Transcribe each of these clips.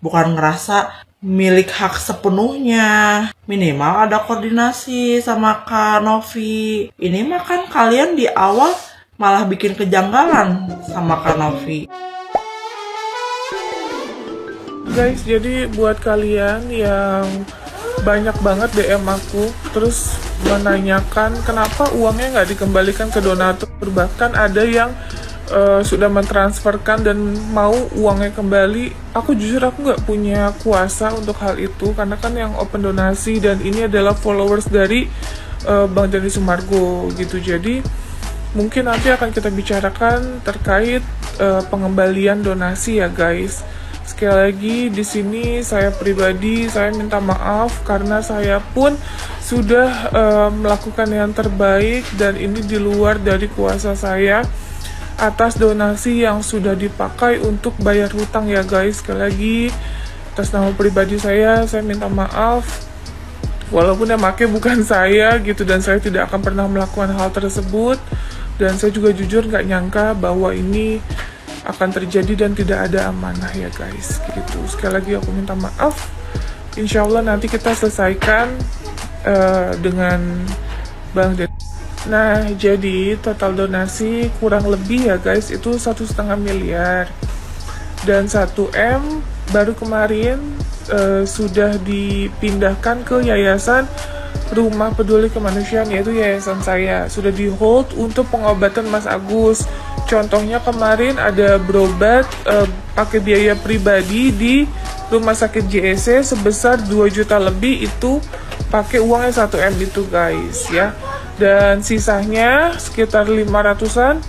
bukan ngerasa milik hak sepenuhnya. Minimal ada koordinasi sama Kak Novi. Ini mah kan kalian di awal malah bikin kejanggalan sama Kak Novi. Guys, jadi buat kalian yang banyak banget DM aku terus menanyakan kenapa uangnya nggak dikembalikan ke donatur, bahkan ada yang sudah mentransferkan dan mau uangnya kembali. Aku jujur aku nggak punya kuasa untuk hal itu karena kan yang open donasi dan ini adalah followers dari Bang Jani Sumargo gitu. Jadi mungkin nanti akan kita bicarakan terkait pengembalian donasi ya guys. Sekali lagi di sini saya pribadi saya minta maaf karena saya pun sudah melakukan yang terbaik dan ini di luar dari kuasa saya atas donasi yang sudah dipakai untuk bayar hutang ya guys. Sekali lagi atas nama pribadi saya minta maaf walaupun yang make bukan saya gitu dan saya tidak akan pernah melakukan hal tersebut dan saya juga jujur nggak nyangka bahwa ini akan terjadi dan tidak ada amanah ya guys gitu. Sekali lagi aku minta maaf. Insya Allah nanti kita selesaikan dengan Bang Den. Nah jadi total donasi kurang lebih ya guys itu 1,5 miliar dan 1 M baru kemarin sudah dipindahkan ke Yayasan Rumah Peduli Kemanusiaan, yaitu yayasan saya. Sudah di hold untuk pengobatan Mas Agus. Contohnya kemarin ada berobat pakai biaya pribadi di Rumah Sakit JSC sebesar 2 juta lebih, itu pakai uangnya 1 M itu guys ya. Dan sisanya sekitar 500-an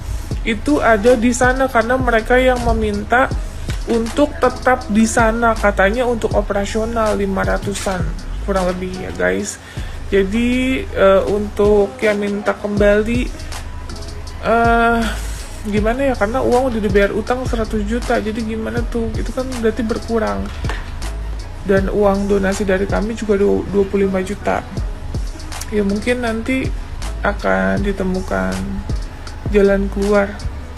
itu ada di sana karena mereka yang meminta untuk tetap di sana, katanya untuk operasional 500-an kurang lebih ya guys. Jadi untuk yang minta kembali gimana ya, karena uang udah dibayar utang 100 juta, jadi gimana tuh, itu kan berarti berkurang. Dan uang donasi dari kami juga 25 juta. Ya mungkin nanti akan ditemukan jalan keluar.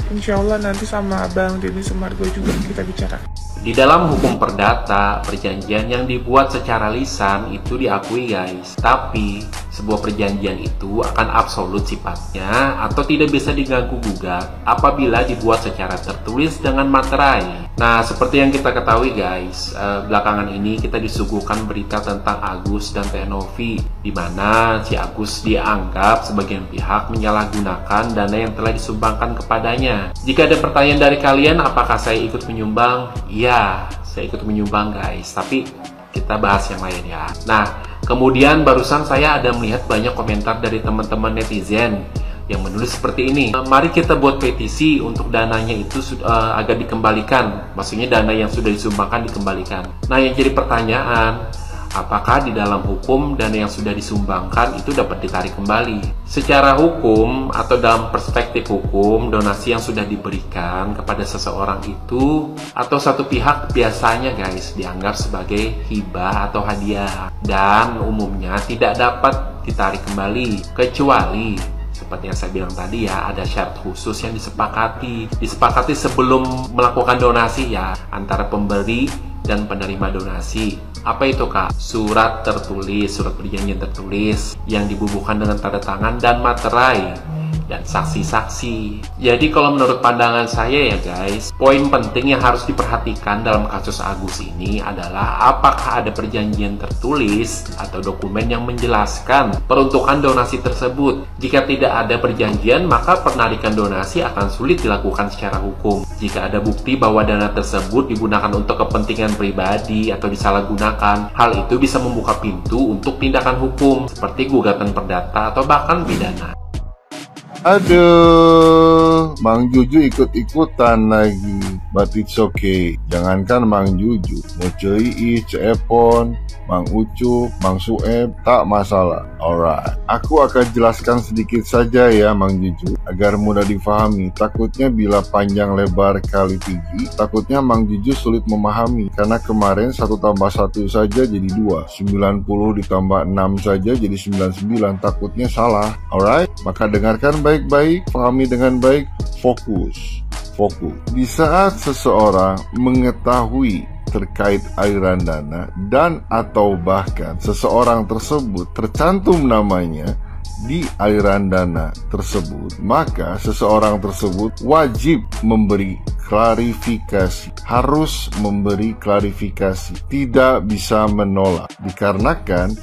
Insya Allah nanti sama Abang Denny Sumargo juga kita bicara. Di dalam hukum perdata, perjanjian yang dibuat secara lisan itu diakui guys. Tapi, sebuah perjanjian itu akan absolut sifatnya atau tidak bisa diganggu-gugat apabila dibuat secara tertulis dengan materai. Nah, seperti yang kita ketahui guys, belakangan ini kita disuguhkan berita tentang Agus dan Teh Novi, di mana si Agus dianggap sebagian pihak menyalahgunakan dana yang telah disumbangkan kepadanya. Jika ada pertanyaan dari kalian, apakah saya ikut menyumbang? Iya, saya ikut menyumbang guys, tapi kita bahas yang lain ya. Nah, kemudian barusan saya ada melihat banyak komentar dari teman-teman netizen yang menulis seperti ini. Mari kita buat petisi untuk dananya itu agar dikembalikan. Maksudnya dana yang sudah disumbangkan dikembalikan. Nah, yang jadi pertanyaan, apakah di dalam hukum dana yang sudah disumbangkan itu dapat ditarik kembali? Secara hukum atau dalam perspektif hukum, donasi yang sudah diberikan kepada seseorang itu atau satu pihak biasanya guys dianggap sebagai hibah atau hadiah dan umumnya tidak dapat ditarik kembali kecuali seperti yang saya bilang tadi ya, ada syarat khusus yang disepakati sebelum melakukan donasi ya, antara pemberi dan penerima donasi. Apa itu kak? Surat tertulis, surat perjanjian tertulis yang dibubuhkan dengan tanda tangan dan materai dan saksi-saksi. Jadi kalau menurut pandangan saya ya guys, poin penting yang harus diperhatikan dalam kasus Agus ini adalah apakah ada perjanjian tertulis atau dokumen yang menjelaskan peruntukan donasi tersebut. Jika tidak ada perjanjian, maka penarikan donasi akan sulit dilakukan secara hukum. Jika ada bukti bahwa dana tersebut digunakan untuk kepentingan pribadi atau disalahgunakan, hal itu bisa membuka pintu untuk tindakan hukum seperti gugatan perdata atau bahkan pidana. Aduh, Mang Juju ikut-ikutan lagi. But it's okay. Jangankan Mang Juju, mau Cei, Cepon, Mang Ucup, Mang Sueb, tak masalah. Alright, aku akan jelaskan sedikit saja ya Mang Juju, agar mudah difahami. Takutnya bila panjang lebar kali tinggi, takutnya Mang Juju sulit memahami. Karena kemarin 1 tambah 1 saja jadi 2, 90 ditambah 6 saja jadi 99, takutnya salah. Alright, maka dengarkan baik-baik, pahami dengan baik, fokus. Di saat seseorang mengetahui terkait aliran dana dan atau bahkan seseorang tersebut tercantum namanya di aliran dana tersebut, maka seseorang tersebut wajib memberi klarifikasi, harus memberi klarifikasi, tidak bisa menolak, dikarenakan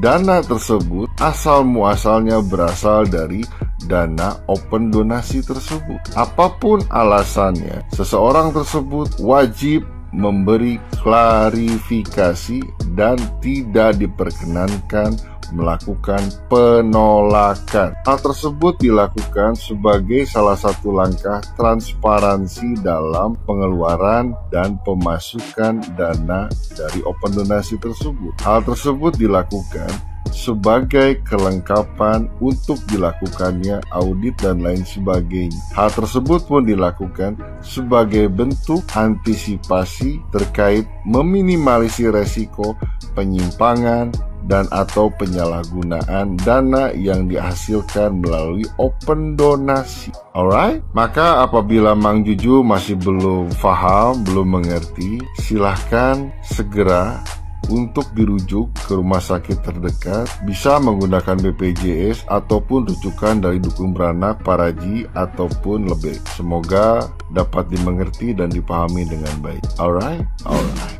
dana tersebut asal muasalnya berasal dari dana open donasi tersebut. Apapun alasannya, seseorang tersebut wajib memberi klarifikasi dan tidak diperkenankan melakukan penolakan. Hal tersebut dilakukan sebagai salah satu langkah transparansi dalam pengeluaran dan pemasukan dana dari open donasi tersebut. Hal tersebut dilakukan sebagai kelengkapan untuk dilakukannya audit dan lain sebagainya. Hal tersebut pun dilakukan sebagai bentuk antisipasi terkait meminimalisir resiko penyimpangan dan atau penyalahgunaan dana yang dihasilkan melalui open donasi. Alright? Maka apabila Mang Juju masih belum paham, belum mengerti, silahkan segera untuk dirujuk ke rumah sakit terdekat, bisa menggunakan BPJS ataupun rujukan dari dukun beranak, paraji, ataupun lebih. Semoga dapat dimengerti dan dipahami dengan baik. Alright? Alright.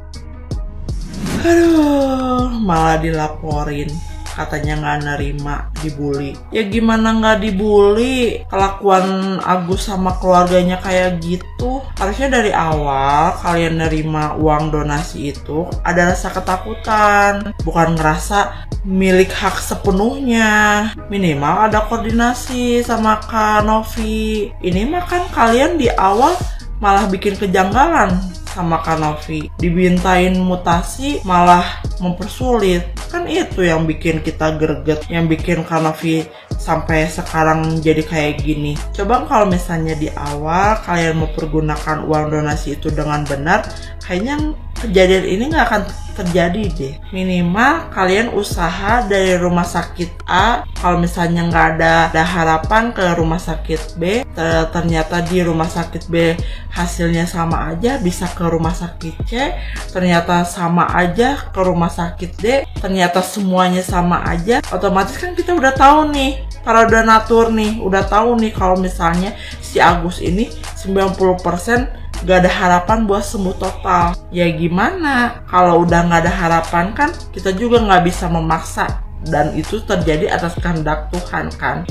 Aduh, malah dilaporin. Katanya nggak nerima, dibully. Ya gimana nggak dibully? Kelakuan Agus sama keluarganya kayak gitu. Harusnya dari awal kalian nerima uang donasi itu ada rasa ketakutan, bukan ngerasa milik hak sepenuhnya. Minimal ada koordinasi sama Kak Novi. Ini mah kan kalian di awal malah bikin kejanggalan sama Kak Novi, dibintain mutasi malah mempersulit. Kan itu yang bikin kita greget, yang bikin Kak Novi sampai sekarang jadi kayak gini. Coba kalau misalnya di awal kalian mempergunakan uang donasi itu dengan benar, kayaknya kejadian ini nggak akan terjadi deh. Minimal kalian usaha dari rumah sakit A, kalau misalnya nggak ada harapan ke rumah sakit B, ternyata di rumah sakit B hasilnya sama aja, bisa ke rumah sakit C, ternyata sama aja ke rumah sakit D, ternyata semuanya sama aja, otomatis kan kita udah tahu nih, para donatur nih udah tahu nih kalau misalnya si Agus ini 90% gak ada harapan buat sembuh total. Ya gimana kalau udah gak ada harapan, kan kita juga gak bisa memaksa, dan itu terjadi atas kehendak Tuhan kan.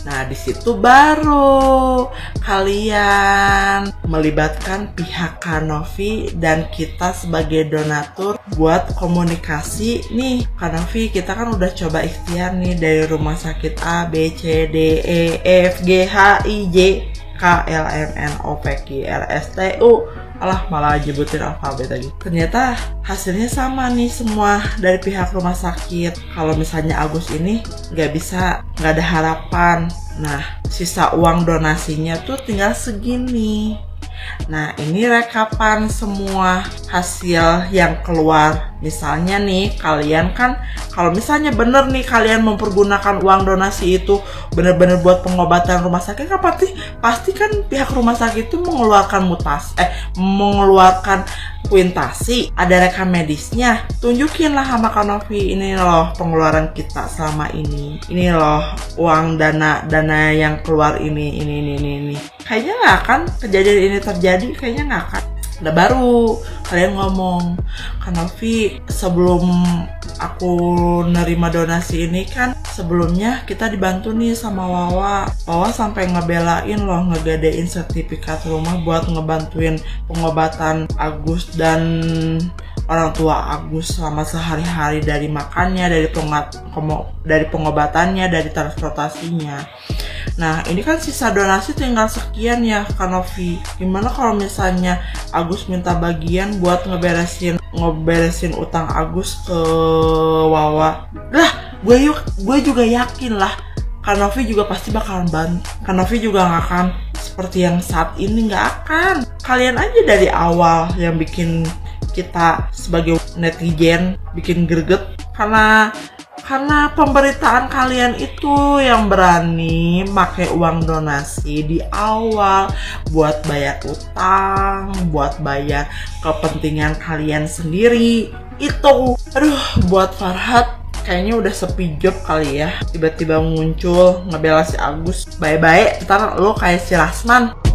Nah disitu baru kalian melibatkan pihak Kak Novi dan kita sebagai donatur buat komunikasi nih. Kak Novi, kita kan udah coba ikhtiar nih dari rumah sakit A, B, C, D, E, F, G, H, I, J, K, L, M, N, O, P, Q, R, S, T, U. Alah, malah nyebutin alfabet lagi. Ternyata hasilnya sama nih semua dari pihak rumah sakit. Kalau misalnya Agus ini nggak ada harapan. Nah, sisa uang donasinya tuh tinggal segini. Nah, ini rekapan semua hasil yang keluar. Misalnya nih, kalian kan kalau misalnya bener nih kalian mempergunakan uang donasi itu bener-bener buat pengobatan rumah sakit, kan pasti kan pihak rumah sakit itu mengeluarkan kuintasi, ada rekam medisnya. Tunjukinlah sama Kak Novi, ini loh pengeluaran kita selama ini. Ini loh uang dana yang keluar ini. Kayaknya nggak akan kejadian ini terjadi, kayaknya nggak akan. Udah baru kalian ngomong, Kak Novi, sebelum aku nerima donasi ini kan sebelumnya kita dibantu nih sama Wawa sampai ngebelain loh, ngegadein sertifikat rumah buat ngebantuin pengobatan Agus dan orang tua Agus selama sehari-hari, dari makannya, dari pengobatannya, dari transportasinya. Nah ini kan sisa donasi tinggal sekian ya Kak Novi. Gimana kalau misalnya Agus minta bagian buat ngeberesin utang Agus ke Wawa? Lah gue juga yakin lah Kak Novi juga pasti bakalan bantu. Kak Novi juga gak akan seperti yang saat ini, gak akan. Kalian aja dari awal yang bikin kita sebagai netizen bikin greget, karena Karena pemberitaan kalian itu yang berani pakai uang donasi di awal buat bayar utang, buat bayar kepentingan kalian sendiri. Itu, aduh, buat Farhat kayaknya udah sepi job kali ya. Tiba-tiba muncul ngebela si Agus. Bye-bye, ntar lo kayak si Rasman.